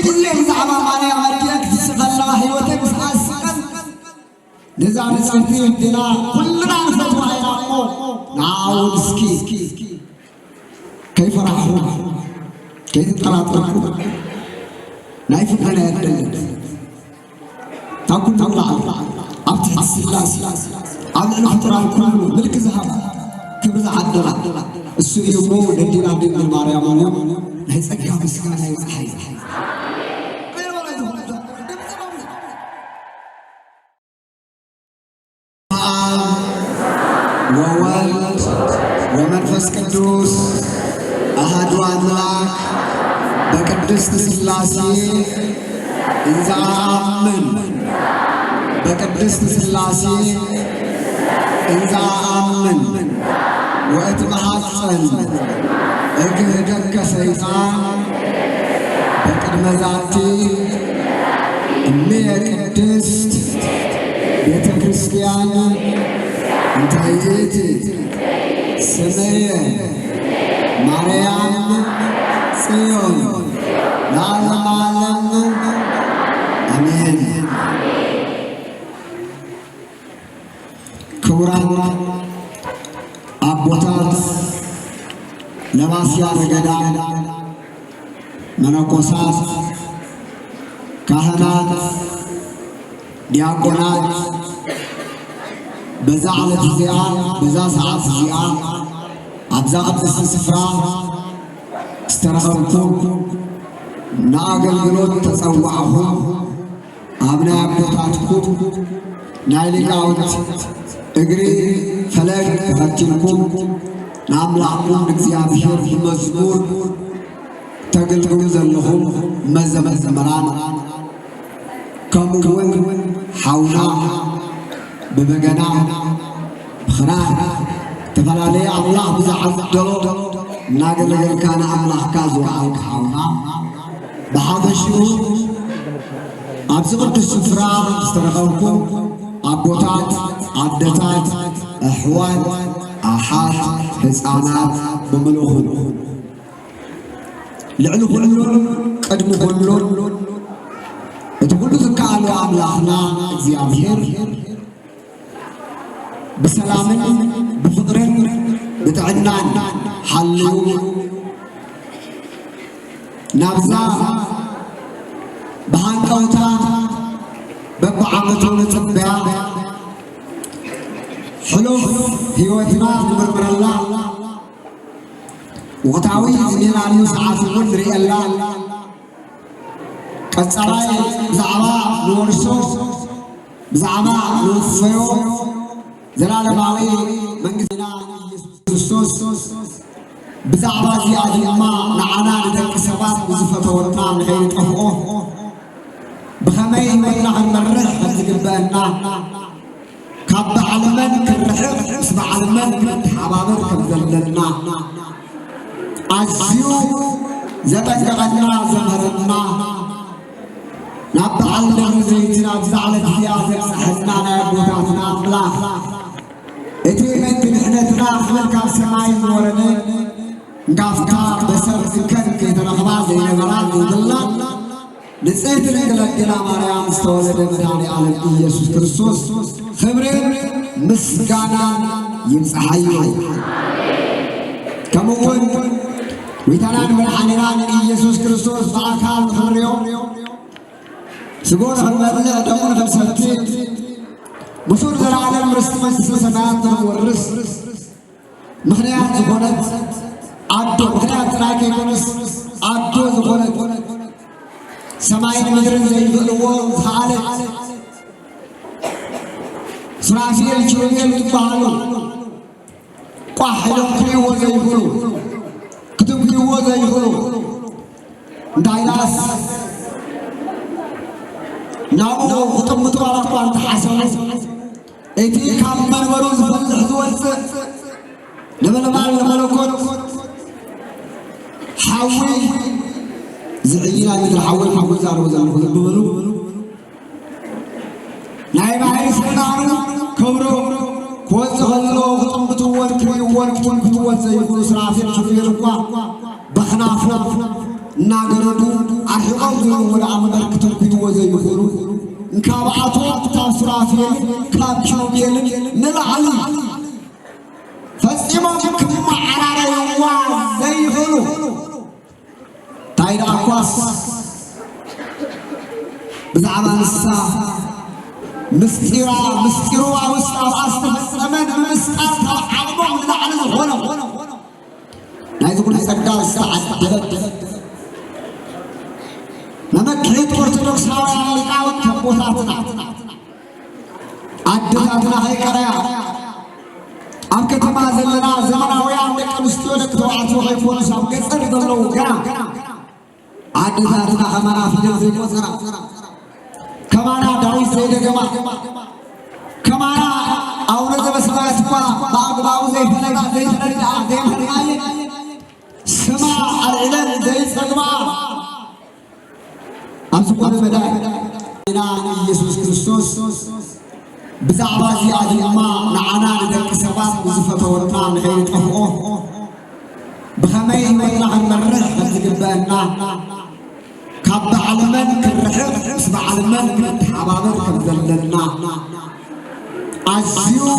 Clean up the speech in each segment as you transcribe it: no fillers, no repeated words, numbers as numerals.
جزء زعما ماني أمريكا تسخلنا حيوتك سأسخن نزعم سنتي الدنا كلنا نفتوى عينامو نعود سكي كيف راحوا كيف تقرأوا نايف أنا يدل تقول تطلع أبتح السلاس على الاحترام كله ملك ذهب كبر عدلا السوري مو ندينا دين الماريا مو هيسكها مسكنا هيسحي وولد ومنفس قدوس أحد أملاك بقدس سلاسي إذا آمن بقدس سلاسي إذا آمن وأتمحصن أجهدك سيطان بقدم ذاتي إني قدست بيت كريستيان انتهيتي سمية مريم صيون لعلم عالم آمين كوران أبوتات لماسيا رجدا مناقصات كهنات دياقونات بزعلة زيان بزا ساعات زيان أبزا قدس سفرا استرخوكم ناقل قلوت تصوعهم أبناء أبوتاتكم نايلي قاوت اقري فلاج فتنكم نعملعكم بكزيابير في مزمور تقلقوا زلهم مزمز مرانا كمون حونا ببقنا بخناق تفلالي الله بزعب دلو ناقل لقل كان الله كازو عالك حونا بهذا الشيء أبزغد السفران استرخوكم أبوتات عدتات أحوال أحاد حسانات بملوهن لعنو كلون قدمو كلون اتقولوا تكالوا أملاحنا እግዚአብሔር بسلام بفقر بتعنان حلو نابزا بهانكوتا ببعامتو نتبع حلو هيوتنا نمرمر الله وقتاوي زميل عليو ساعات نري الله كالسراي زعما نورسو زعما نوفيو زلال باوي منجزنا يسوس بزعما زيادة ما نعنا ندك سباب وزفة وطان غير طفقه بخمي مطلع المرح هتقبلنا كاب علمن كرحق اسمع علمن حبابر كبدلنا عزيو زبد غنا زهرنا نبع علم زيتنا بزعلة حياتك صحتنا نبوتاتنا أخلاق اتي من تنحنتنا أخلاق كاب سماي مورنا نقافكا بسر سكن كيتنا خباز ينبرات وضلنا نسيت نقلقنا مريم استولد مداني عالم إيسوس كريستوس خبرين مسقانا يمسحيو كمون ويتنان من حنينان إيسوس كريستوس فأكال خبريو سقون خلنا دمون خلسلتي بصور ذا العالم رسمت سنات ورس مخنيات زخونت عدو مخنيات راكي كونس عدو زخونت سماين مدرن زي الوال خالد سرافيل كيويل تبالو قاحلو كيوو زي يقولو كتب كيوو زي يقولو دايلاس ناو خطب متوارق وانت حسن ايتي كام من وروز فلح زوز نبلبال نبلوكوت حاوي زعينا مثل حول زارو زارو بملو نايم عايز نارو كبرو كوز غلو خطب متوار كريوان كتون كتوان زي يقولوا سرافين شفير بخنافنا ناقردو أرحقوا زي ولا عمل كتب وزي يخلو كابعاتو تاسرافيل كاب شوبيل نلعلي فسيما كم عرارة يوا زي يخلو تايد أقواس بزعما الساعة مسكيروا وسطا أستفسرمن مسكارها عظمهم لعلي هنا نايز يقول سكال الساعة دلد نمكحيت أرثوذكس هاوي لقاوت كبوتاتنا عدتاتنا هاي كريا أم كتما زلنا زمناوي عندك مستودك توعتو غيفون شاب كسر يضلو كنا عدتاتنا خمنا في جنزي مصرا كمانا داوي سيدة جماعة كمانا أولاد بسمات باو زي فلك زي تنرد عهدين هرياي سماع العلم زي سقما أمسكوا المدائن يسوع كريستوس بزعبا زيادة ما نعنا لذلك سبات وزفة ورطان غير طفقه بخمي وطلع المرح هتقبلنا كاب علمن كالرحب اسمع علمن كالحبابر كالذللنا عزيو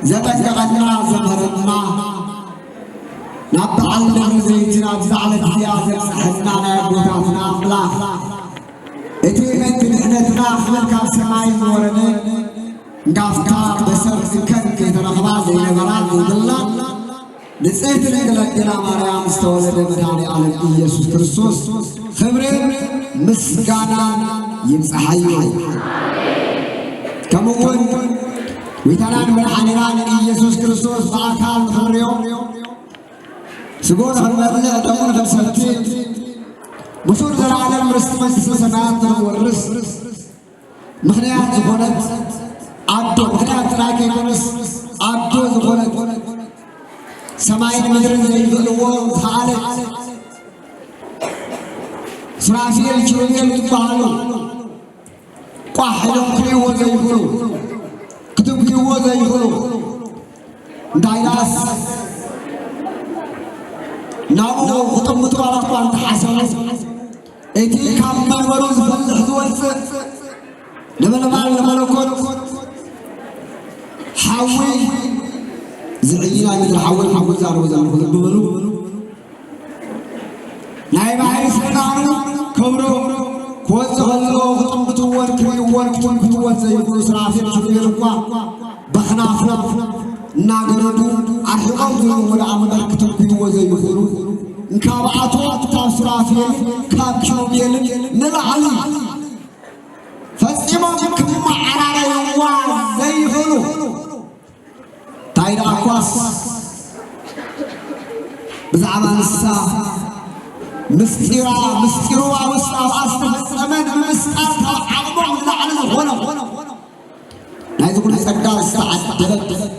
زبدغنا زمرنا نبع علم زيتنا بزعلت حياتك سحنا نبوتاتنا أملاح اتيمت نحنتنا حمل كاب سماي مورنا نقافكار بسر سكن كيتنا خبازي نبران ودلا نسيت لقلقنا مريم استولد مداني على يسوع كريستوس خبرين مسكانا يمسحيو كمون ويتنان من حنينان يسوع كريستوس بأكال خبريو سقول هالمبلغ دمون خمسة بصور العالم رسمت سمات والرس مخنيات زخونت عبدو مخنيات راكي كونس عبدو زخونت سماين مدرن يقولوا تعالى سرافيل كيروبيل يقالوا قاحلوا كيو زي يقولوا كتب كيو زي يقولوا دايلاس ناو خطب متوارق وانت حسن ايتي كامل وروز بالحزوز لمن الملكوت حاوي زعينا مثل حاول زارو بملو نايم عايز نارو كبرو كوز غلو خطب متوار كريوان كتوان زي يقولوا سرافيل كبيروا بخنافنا ناقردو أرحقوا ولا عمدر كتب كيو زي يقولوا نكابعاتو تاسرافيل كاب شوبيل نلعلي فسيما كم عرارة يوا زي يقولوا تايد أقواس بزعما الساعة مسكيروا وسطا أستفسرمن مسكارها عظمهم لعلي هنا نايز يقول سكال الساعة دلد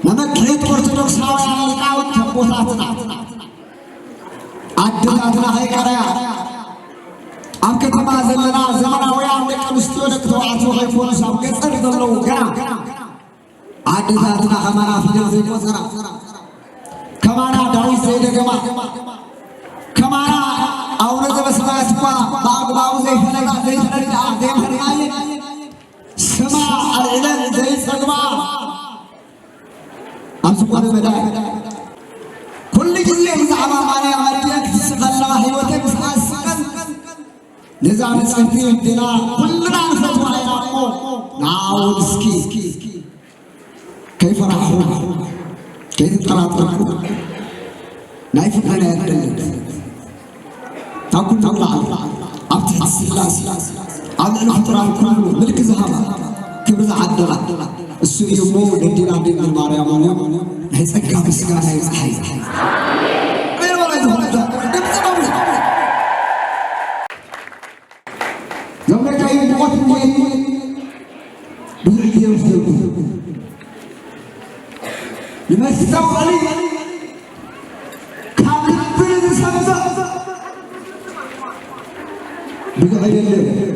نمكحيت أرثوذكس هاوي لقاوت كبوتاتنا عدتاتنا هاي كريا أم كتما زلنا زمناوي عندك مستودك توعتو غيفون شاب كسر يضلو كنا عدتاتنا خمنا في جنزي مصرا كمانا داوي سيدة جماعة كمانا أولاد بسمات باو زي فلك زي تنرد عهدين هرياي سماع العلم زي سقما أمسكوا المدائن كل جزء زعما ماني عمليك تسغلا حيوتك ساسكن نزام سكتي الدنا كلنا نفتوا عيناكم نعود سكي كيف راحوا كيف تقرأوا نايف أنا أدلل تقول تطلع أفتح السلاس عمل الاحترام كله ملك زهما كبر عدلا السيومو ندينا دين الماريامو هيسكا بسكا هيسحي غير ولا يزهد يوم جاي نقطة بزعي يوسف لما استوى علي كان يبين سمسة بزعي الليل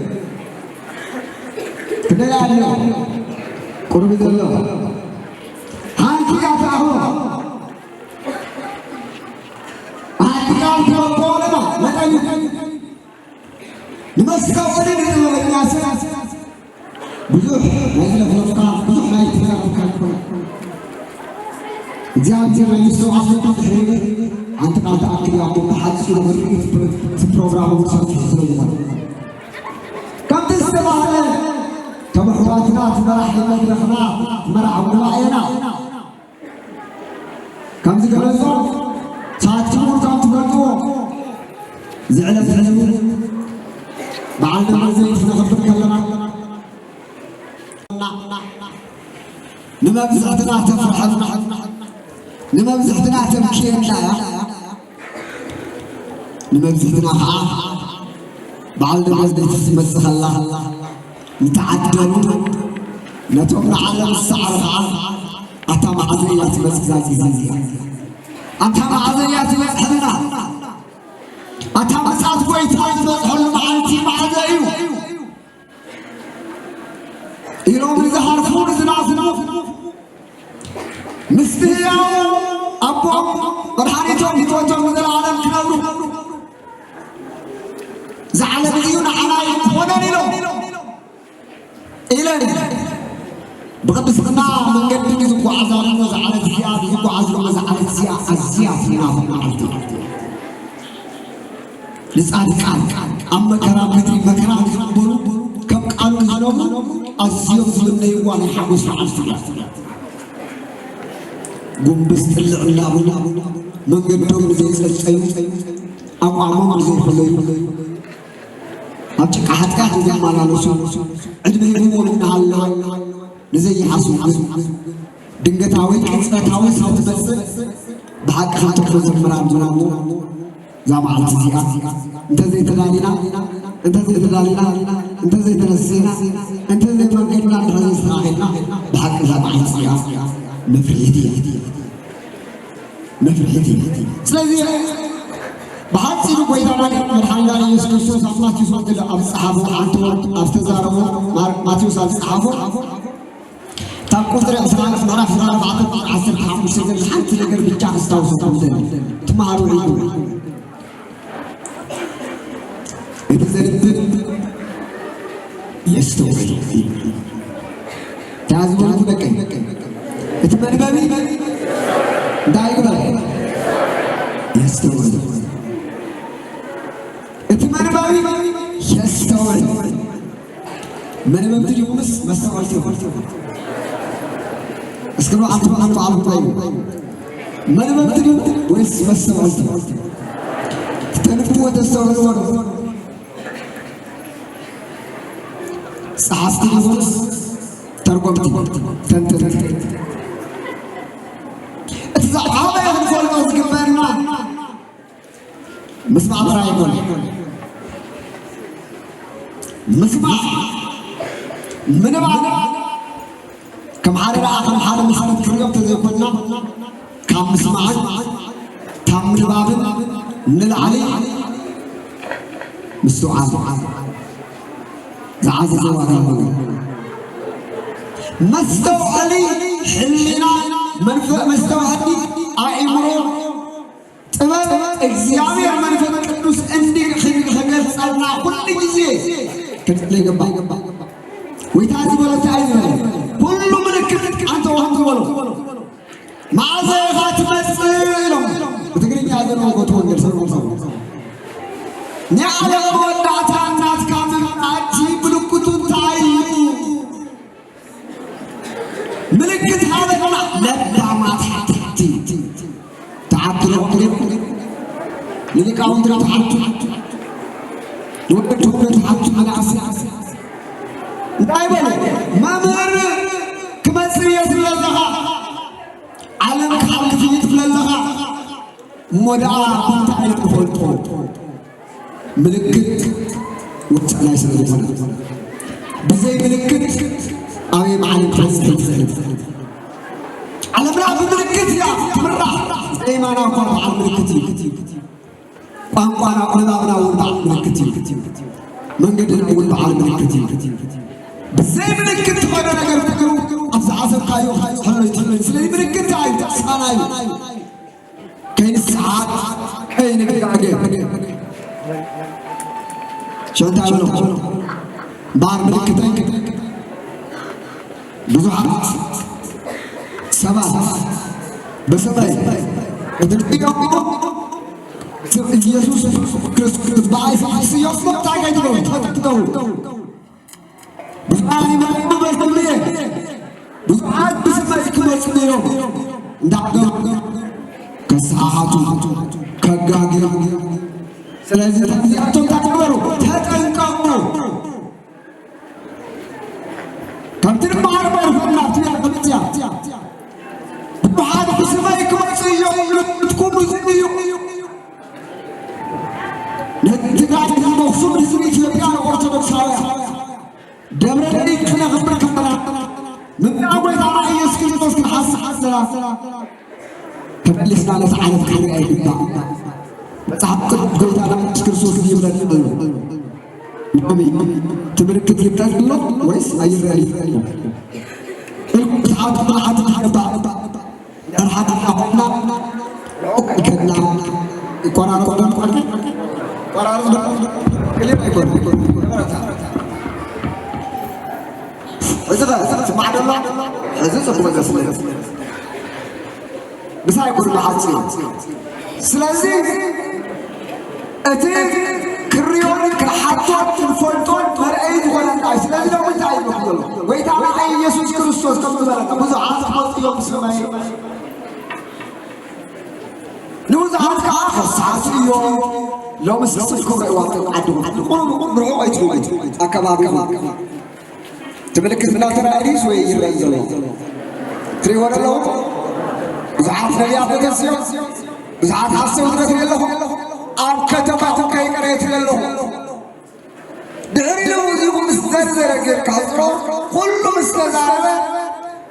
كده يعني قرب الله هانتي أتاهو هانتي أتاهو بولما لا تيجي نمسكه ولي نقول الناس بزوح نزل في الأفكار بزوح ما يتفرق كلكم جاب جاب يسوع عصير تحرير أنت قاعد أكل يا أبو حد شو بقول في برنامج وصلت في الزمن كم تسمع عليه كم حواتنا تمرح المدرخنا مرح ورماينا كم تقولوا ساعتكم كم تقولوا زعلت عليه بعد ما زيت نخبر كلامنا لما بزحتنا تفرحنا لما بزحتنا تمكينا لما بزحتنا بعد ما زيت تمسخ الله نتعدلوا نتوقع على السعر أنت مع زيات مسكزات زي أنت مع زيات مسحنا أنت مسات كويت حلو معلتي مع زيو يوم إذا حرفون زنازنا مستهياو أبو برحانيتهم يتوجهوا من العالم كنورو زعل بديون حنايم وناني له إلى بغض سقنا من قد يزقوا عزارنا زعل الزياد يزقوا عزرنا زعل الزياد نافق معلتي لسألك أما كرام مدري مكرام يخبروا كم قالوا يزنوه أزيو ظلمنا يوان يحبس مع الزياد قم بستلعنا من قدهم زي السيو أو عمام زي خليل أبتك أحد كاتو جمال على رسول عندما يقولون إن الله نزي حسو دنقتاوي كنسنتاوي ساتبسل بحق خاطر خزر مرام جنامو زامع التزيئة انت زي تغالينا انت زي تغالينا انت زي تنسينا انت زي تنقلنا نحن إسرائيلنا بحق زامع التزيئة مفرحتي سلازي بحق سيرو قويدا مالي مرحان داري يسوع كريستوس أفلاك يسوع كلا أبصحابه عنتو أفتزاره ماتيوس أبصحابه تاكوتر أسرائيل فنرا فنرا بعض عصر حام سجل حنت لقر بيجاك استوى سكوتن تمارو عيدو إتزرد يستوي تعزمون تبكي إتمنى بابي دايما يستوي إتمنى بابي يستوي من مبتدي يونس مستوى اسكنوا عطوا على طيب من مبتدي ويس مستوى تنفوا تستوى صحفتي يونس ترقمتي تنتت الزعامة يقول لك كبرنا مسمع براي يقول مسمع من بعد كم حارة كم حارة مسمع كريم تزيقنا كم مسمع كم نباب نلعلي مستوعب زعزع وراء مستوعلي حلنا منفع مستوعلي أمره تمام إخزامي منفع كنوس عندي خجل صارنا كل جزء كتلي جبا ويتعزم ولا تعزم كل ملك أنت وهم تقولوا مع زيغات مسلم بتقولي يا ذا الوقت وانجر سرور نعلم ودعت الناس كامل عجيب لكتو تعيب ملكت هذا لبع ما تحتي تعبتوا قريب لذلك أودر تعبتوا وقتوا تعبتوا على عسى دائما ما مر كما سرية للغة علم خلق فيت للغة مدعى كنت على فولت ملكت وتعالى يسلمنا بزي ملكت أوي معلم حسن على برا ملكت يا مرة زي ما أنا أقول على ملكتي وأنا أقول أنا أقول على ملكتي من قدر أقول على ملكتي بزي ملكت فأنا أقدر تقول أبزع كايو حلو سلي ملكت عايز سناي كين الساعات كين بيجاجي شو تعملوا؟ بار ملكتك بزحات سبع بسبعي اليوم يسوع كريستوس بعيد في يوم مقطع كده تقول بفعلي ما بيسميه بفعل بسميه كمان اليوم دعنا كساعته كجاجي سلازي تأتون تكبروا تتنكموا كم تنبار بارفنا تيا بتيا بفعل بسميه كمان اليوم تكونوا زميلوا نتقاعد الموصول لسمي إثيوبيا أورثوذكسية دمرني كنا غبر كملا من أول ما يسكت توصل حاسة تبلسنا نسعى نتكلم أي بيتا صاحب قلت أنا مشكل صوت دي ولا نبي تبرك تجيبتها كله ويس أي رأي صاحب طلعت الحرب أرحب حبنا كنا قرار كلمة يكون هذا سمعنا الله هذا سبب الرسول بس هاي يقول الحاصل سلازي أتي كريون كحطات الفلتون مرأيت ولا نعيش سلازي لو متعيب يقول ويتعب أي يسوع كريستوس كم تبارك مزعات حط يوم سماي نوزعات كآخر ساعات يوم لو مسكتكم رأيواتكم عدو قولوا أيتوا أكبابكم تملك ثلاثة رئيس ويرأيزوا تريوان الله بزعات نبيات تسيو بزعات حسوا تقتل لهم أم كتباتهم كي قريت لهم دعري له وزيكم مستزرق كحضروا كل مستزرق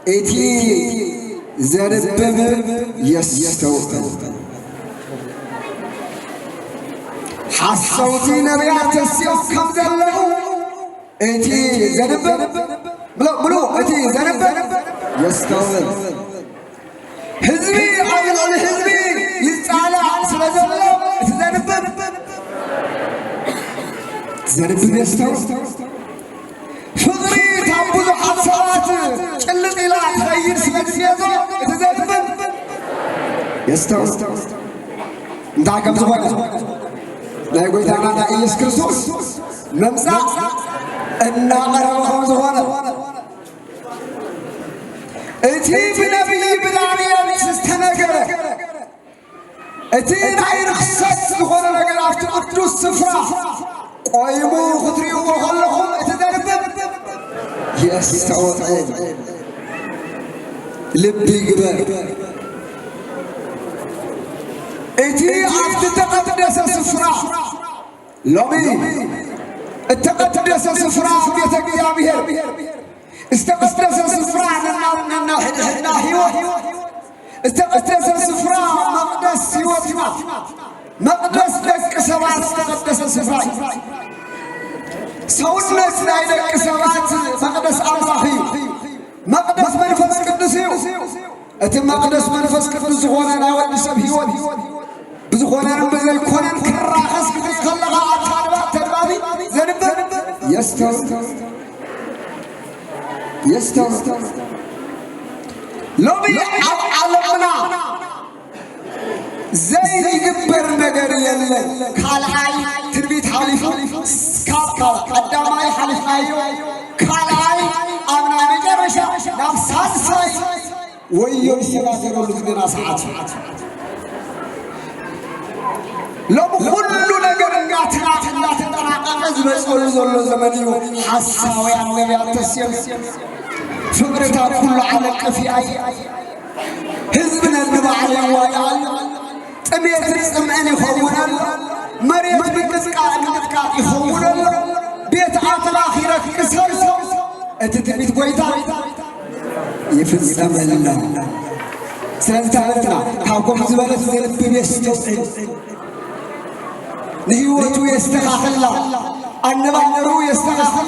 إتي زربب يستوطن حصوتي نبيات السيوف كم ذلوا اتي زنب ملو اتي زنب يستوعب حزبي عمل على حزبي يستعلى سلازلوا زنب يستوعب فضري تعبد حصوات قلت الى تغير سلازيزو زنب يستوعب ندعكم زبانا لا يقول تعالى إيش كريستوس نمسح إن قربهم زوانا إتي بنبي بلاني سستناجر إتي نعير خصص زوانا نقل عفتو أكتو السفرة قايمو خطريو وخلهم إتدرب يستوعب لبي قبل إتي عفت تقدس السفرة لومي التقدس السفرة بيتك يا بير استقدس السفرة لنا حنا هيوت استقدس السفرة مقدس هيوتنا مقدس لك سبات استقدس السفرة سولنا سنايدك سبات مقدس الله مقدس منفس قدس أتم مقدس منفس قدس هونا ناول نسب هيوت بزخونا نبذل كونن كراخس بتخلق عطاربات تربابي زنب يستو لو بي علمنا زي يقبر نقر يلن كالعاي تربيت حالف كابكال قداماي حالف ايو كالعاي امنا مجرشا نفسان ساي ويو السلاسل ولزقنا ساعات لو كل نجار قاتنا تناقض زبل زمنيو حساوي النبي التسيم فكرتها كل على في اي حزبنا النبع الوالي تميت السمعين يخوننا مريت بالمسكاء يخوننا بيت عاط الاخيره كسر اتتبيت بويتا يفزم الله سلامتنا حاكم زبالة زلب بيستوعب نهيوتو يستغفر النبانرو يستغفر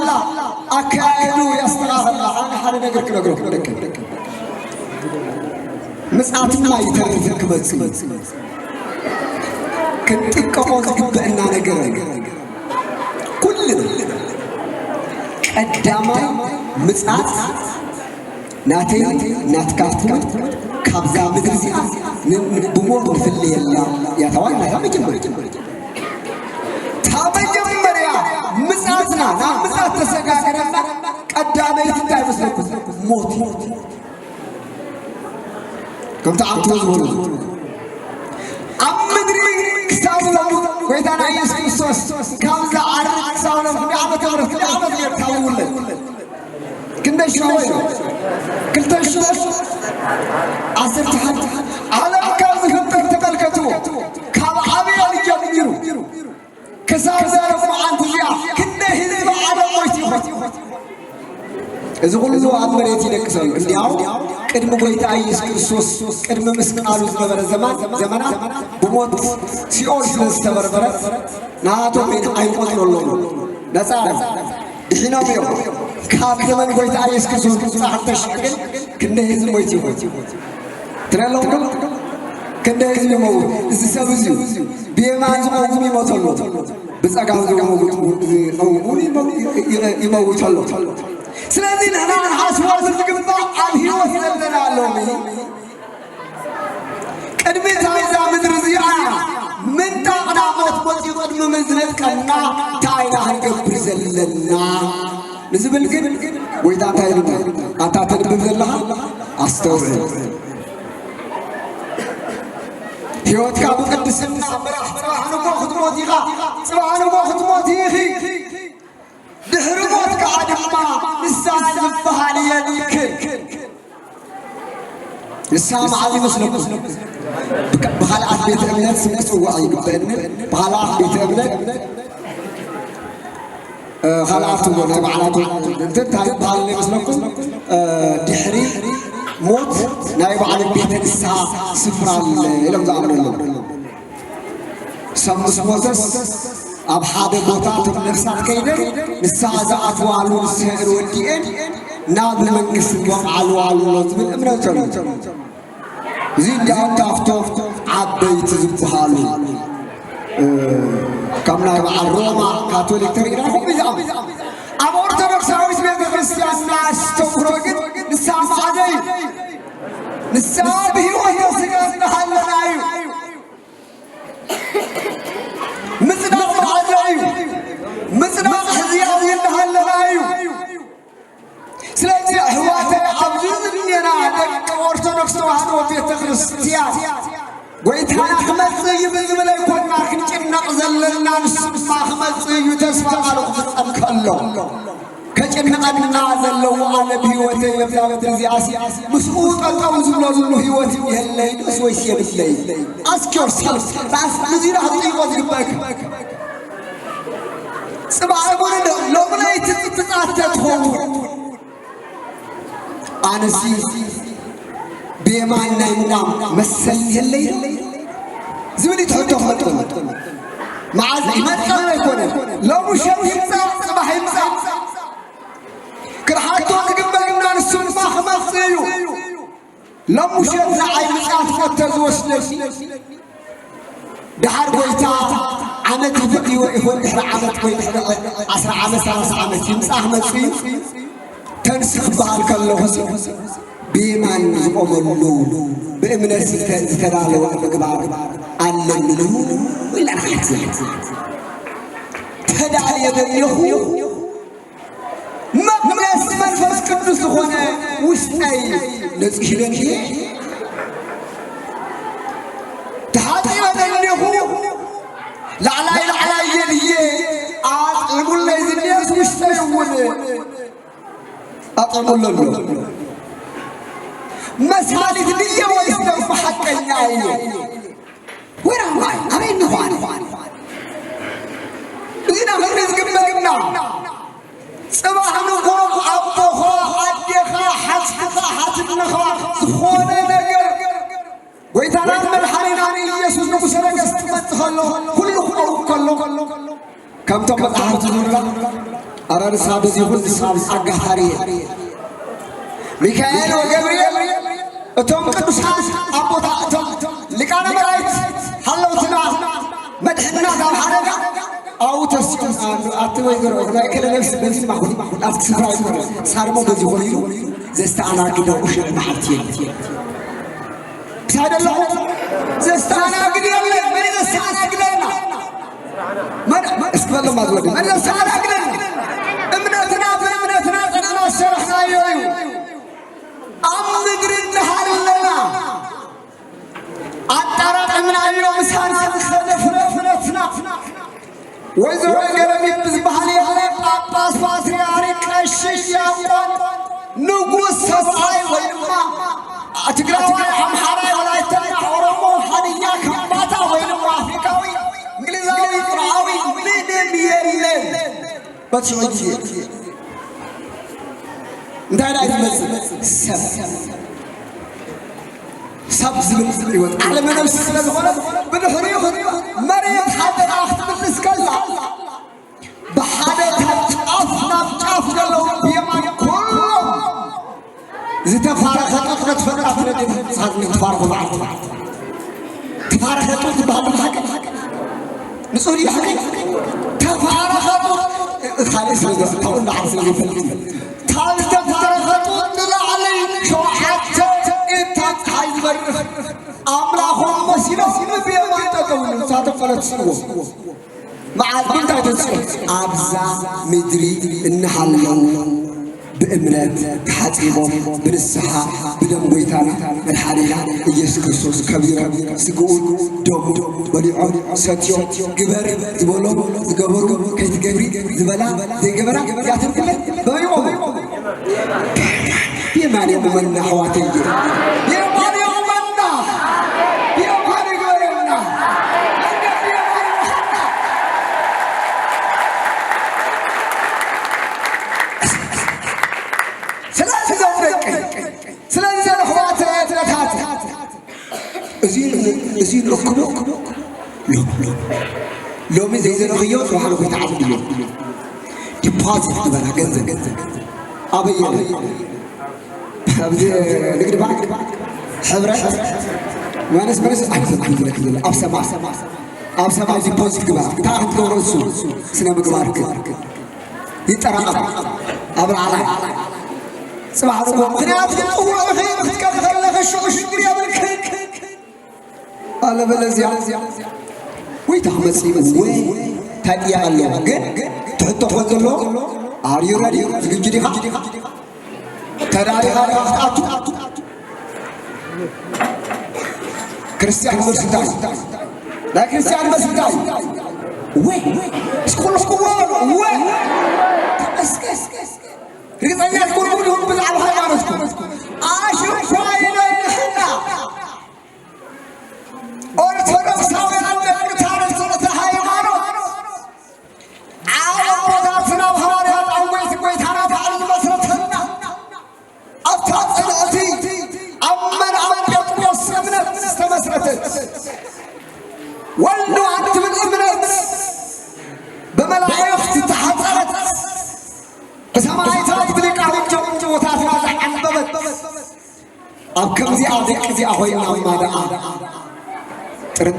أكايدو يستغفر أنا حالي نقرك مسعات ما يترفك بس كنت كقوز قبلنا نقرك كل قدامي مصعد ناتي ناتكاتكم كابزا مدرسيا بموت في الليل يا توانا يا مجمر تامجمريا مصعدنا مصعد تسغاغرنا قدامي تنتاي مسلكم موت كم تعطوا أمدري كساولم ويدانا يسوس كامزا عرق كساولم في عمة عرق في عمة يرتاول كندا شوي كندا شوي عصر تحت على كام خطر تقلكتو كام عبي على جميرو كساولم عن تجاه كندا هذي على مويتي إذا قلنا عن مريتي نكسل اليوم كريم بيت عيسى كريستوس كريم مسكالو زمن زمانا بموت سيول سنستبر برا ناتو من أيقظ لولو نسأل دحين أبيو كاب زمن بيت عيسى كريستوس حتى شكل كنا هزم بيتي ترى لو كنا هزم مو زسابزيو بيمان زماني ما تلو بس أقام زماني يموت تلو سلازي نحن حاسوا بالقبضة عن هيوة سلزنا اللومي كدمي تايزا مدرزيانا من تاقنا موت قدم مزنت كنا تاينا هنقبر زلنا نزبل كن ويتا تاينا أتا تنبب زلها أستوعب هيوة كابو قدسنا مراح نبوخ دموتيغا صباح نبوخ دموتيغي دهرموت كعدما نسال بحاليا يكن نسام عادي مسلم بخلعت بيت أمنات سمس وعي بأن بخلعت بيت أمنات خلعت ونا بعلاتو تنتهي بحالي مسلمكم دحري موت نايب على بيت الساعة سفرة لهم زعمنا سمس موتس أب حدا بوتات نفسات كيدر نساعد أطوال السهر والدين نادل من قسم وعلو علو من أمنا تلو زين دعم تافتو عبيت زبطهالو كمنا مع الروما كاثوليك ترينا هم بزعم أب أرتبك ساويس بيت الخريستيان ناس تفرقت نسام عدي نسام بيوه يوسيقات نحلنايو مثل مثل حزيان ينهلنايو سلازي هواته عبجوز مننا دك أورثودكس توحدو بيت كريستيان ويتها أحمد زي بزملا يكون معك نجنق زللنا نسمع أحمد زي تسمع على قصة كله كجنقنا زلوا على بيوته يبلغ تزياسي مسؤول أو زلوا هيوتي بهالليل سويسي بالليل أذكر سلف بس نزير هذي وذبك سبعة يقولون لو لا يتتعتهم أنا سي بيمان نام مسل الليل زولي تحطهم مع الإيمان كان يكون لو مش يمسى صباح يمسى كرحاتو تقبلنا نسون ما خمسيو لو مش يمسى عين مسات وسلس دحر بيتا عمت فيديو يقول إحنا عمت بيتا 10 عام 13 عام يمسى أحمد فيه تنسخ بالك الله بيمان زقوملو بإمنا سترالو بقبار علملو ولا نحزن تدعي يدنيهو ما اسمن فاس كدس هنا وسطي نزيلن هي تحاتي يدنيهو لعلى يديه أقول لي زنيس وسطي أقول له مسالة دنيا ويسلم في حق النايل وين هاي أين هوان إذا غرز قمنا صباح نقوم أبوها أديها حسبها حسبنها سخونة نجر ويتنام الحرين عن يسوع نبشرك استمتخلو كله كم تبغى أحد زورنا أراد سابز يقول سابز أجهاري ميكائيل وجبريل أتوم كدوسان أبو تأتم لكان ملاك هلو تنا مدحنا دام حركة أو تسكن أتوي يقولوا لا كلا نفس ما هو أفسر صار مو بيجوا زستعنا كده وش محتين هذا الله زستعنا كده ولا من زستعنا كده ما اسكت الله ما تقول من زستعنا كده امنتنا أنا شرحنا يوم أم نقرن حالنا أترى من اليوم سان خلفنا وزر قربي بزبالي على باباس باسياري كشيش يوم نقول سبعي ويما أتقرأوا أمحاري ولا يتنع ورمو حديا كمباتا وينما أفريقاوي إنجليزاوي قرآوي من يلي بتشوي داير عايز سب زلم يوت على ما نمشي سلام غلط بالحرية مريم حتى أخذ السكالة بحالة أفنى لو بيمان كله زيت فارغ أخذت فرق صادني تفارغ بعض تفارغ بعض الحكي نسولي حكي تفارغ خالص تقول نعرف اللي ثالث تفارغ طلع علي شو حتى أنت عايز برا أملاهم مسيرة بيمان تقول صادق فلت سلوه مع كل تدرس أبزع مدري النحل بإمنات حتيبهم بالسحة بدم بيتانا الحالي يسوع كريستوس كبير سقول دوم وليعون ساتيو جبر زبولو زجبرو كيس جبري زبلا زي جبرا يا تركله بيوم يماني من حواتي يماني زين أكبر لو مي زي الخيوط وحنا كنت عارف اليوم ديبازيت تبعنا جنزة أبي نقدر بعد حبرة ما نسمع أحسن لك أبسم ديبازيت كبار تعرف كم رسول سنة بكبار يترى أبر على سبحان الله خناف هو خير تكفر لك الشغل يا بالكيك الله بلزيا ويتحمس وين تادي الله جن تحط خذله أريو راديو زوجي خا تداري خا كريستيان مرسيداي لا كريستيان مرسيداي وين سكول وين كس رجعنا كلهم بنلعب هاي عرفتكم عاشوا فاينا نحنا أرثوذكس عندك تعرف صورة هاي عرب عالم بذاتنا وهاريات أو بيت هنا تعرف مسرتنا أفتح الأتي أمن عمك وصمنا استمسرتت ولو عدت من أمنت بملايخ تتحضرت بس ما يتعرف تلك عليك جو وتعرف عن بابك أب كم زي أذيك زي أهوي ماذا ترى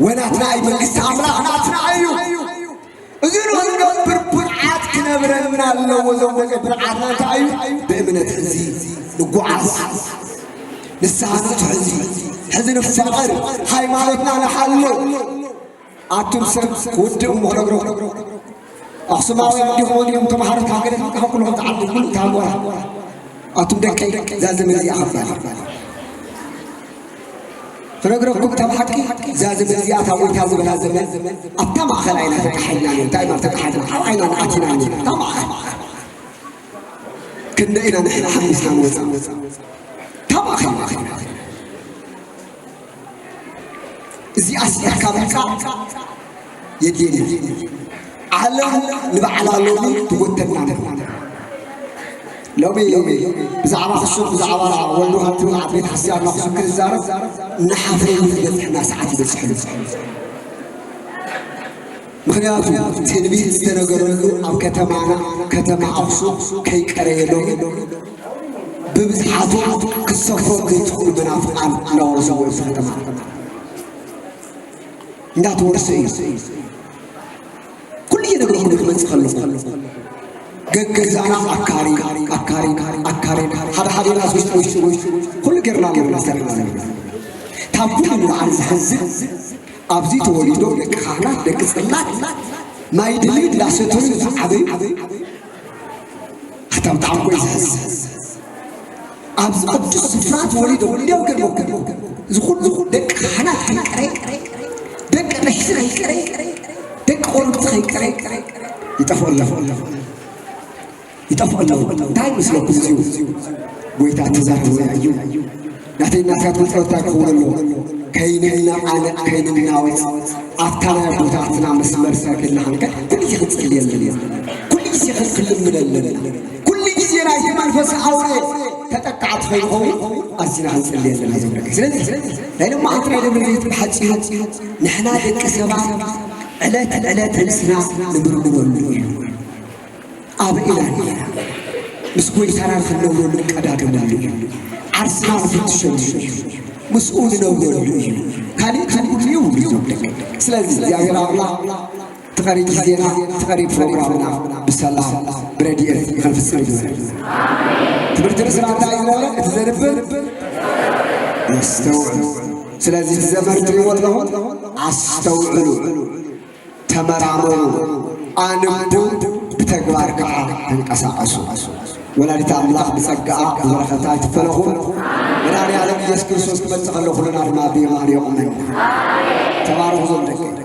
وين أتناعي من الاستعمار أنا أتناعيه إذن برعات كنا برنا الله وزوجة برعاتنا تعيو بأمنة حزين نقعس لسانة حزين في السماء هاي مالتنا لحلو أتمسك ودهم ورقرو أحسماوي يوم يوم تمهرت هكذا كلهم تعلمون تعلموا أتمدك لازم يزي أحبنا فرقرقكم تبحثك زازم يزي أتاوي تازم لازم أتمع خلعنا تكحلنا دائما تكحلنا أو عينا أتنا طمع كنا إلى نحن حمسنا موزا طمع خلنا زي أسيح كامل يديني علم نبعلا لومي تقولنا لومي بزعبة الشوق بزعبة والله هتروح عبيد حسيان نقص كل زارب نحفر مثل إحنا ساعات بسحب مخنياتو تنبيه استنقرن أو كتما أقصو كي كريلو ببزحاتو كالصفو كيتقول بنافقان نورزو ويفتما ناتو ورسئي كل من تخلص جز أنا أكاري هذا ناس وش كل قرنا من السنة تابون من عن زحزة أبزي تولدو لك خانات لك سلات ما يدلي لا ستون عبي حتى تعبوا يزحز أبز قدس سفرات ولدو ولدو كل زخول لك خانات دك نحسر دك قرب تخيك يتفق دايم سلوك زيو بويتا تزار ويايو نحتي الناس تقول تقول كايننا على كايننا أفتنا بوتاتنا مسمر ساكن عنك كل شيء تصلي لنا كل شيء كل من لنا كل شيء رايح ما نفس أوري تتقعد في القوي أصير هنصلي لنا زمرك لأنه ما أطرح من ذي الحج نحنا ذيك سبعة علات السنة نبرد أبئنا مسؤول ترى خلوه لك أداء كمالي عرسنا في الشمس مسؤول نقول كان اليوم بيزودك سلازي يا الله تقري زينا تقري برنامجنا بسلام بردي خلف السجود تبرد رسالة دايما تزرب يستوعب سلازي الزمرت والله استوعبوا تمرعوا أنبو بتجوارك تنقصعصوا ولا لتعملق بسجاء بركاتات فلهم من على يسوع كريستوس كما تخلوا لنا ما بيمان يومنا تبارك الله